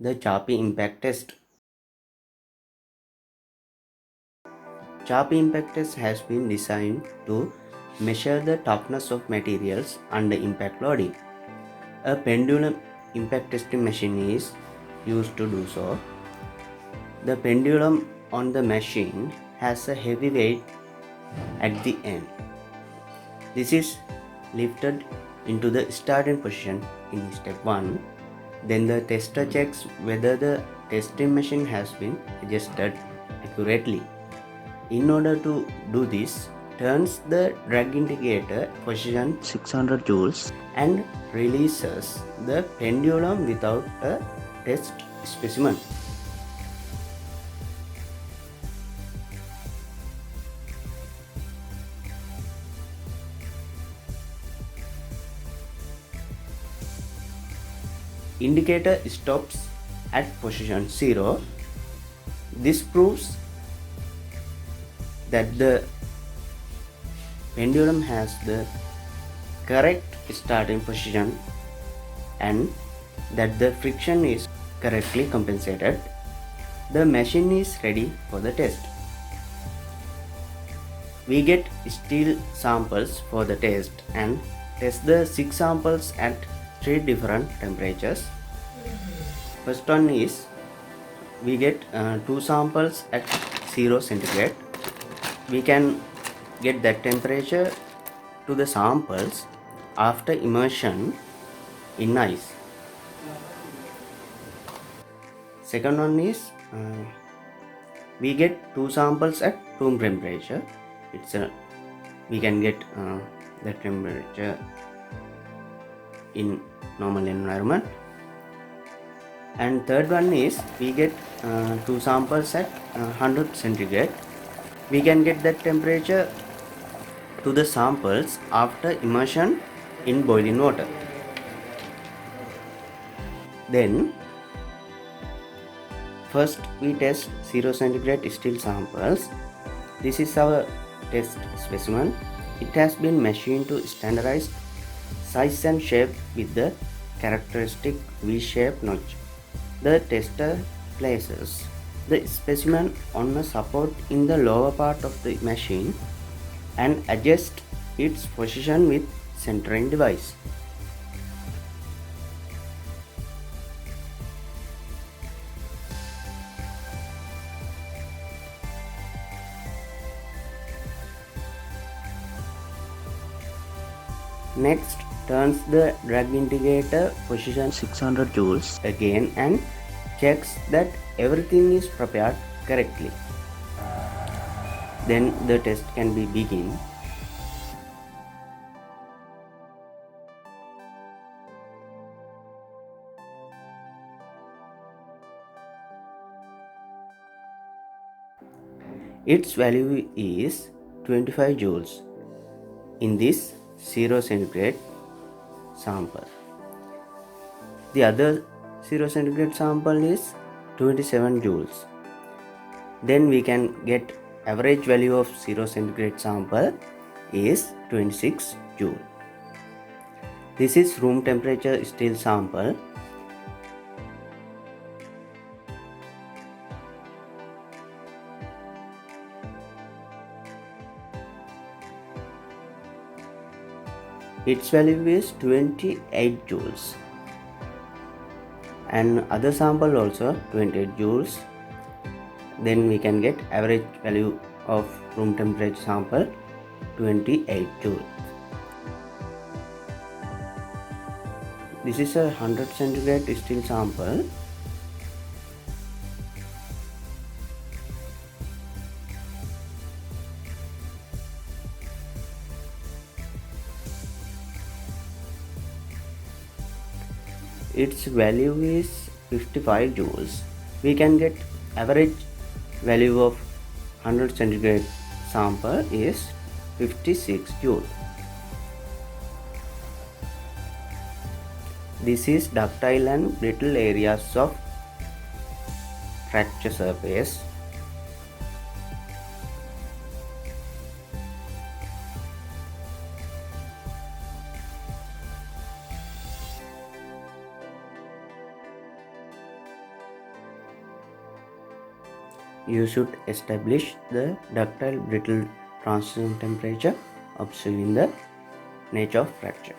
The choppy impact test. Choppy impact test has been designed to measure the toughness of materials under impact loading. A pendulum impact testing machine is used to do so. The pendulum on the machine has a heavy weight at the end. This is lifted into the starting position in step 1. Then the tester checks whether the testing machine has been adjusted accurately. In order to do this, turns the drag indicator position 600 joules and releases the pendulum without a test specimen. Indicator stops at position 0. This proves that the pendulum has the correct starting position and that the friction is correctly compensated. The machine is ready for the test. We get steel samples for the test and test the 6 samples at 3 different temperatures. First one is we get 2 samples at 0 centigrade. We can get that temperature to the samples after immersion in ice. Second one is we get 2 samples at room temperature. We can get the temperature in normal environment. And third one is we get 2 samples at 100 centigrade. We can get that temperature to the samples after immersion in boiling water. Then first we test 0 centigrade steel samples. This is our test specimen. It has been machined to standardized size and shape with the characteristic V-shaped notch. The tester places the specimen on a support in the lower part of the machine and adjusts its position with centering device. Next, turns the drag indicator position 600 joules again and checks that everything is prepared correctly. Then the test can be begin. Its value is 25 joules in this 0 centigrade sample. The other 0 centigrade sample is 27 joules. Then we can get average value of 0 centigrade sample is 26 joule. This is room temperature steel sample. Its value is 28 joules. And other sample also 28 joules. Then we can get average value of room temperature sample 28 joule. This is a 100 centigrade steel sample. Its value is 55 joules. We can get average value of 100 centigrade sample is 56 joule. This is ductile and brittle areas of fracture surface. You should establish the ductile brittle transition temperature, observing the nature of fracture.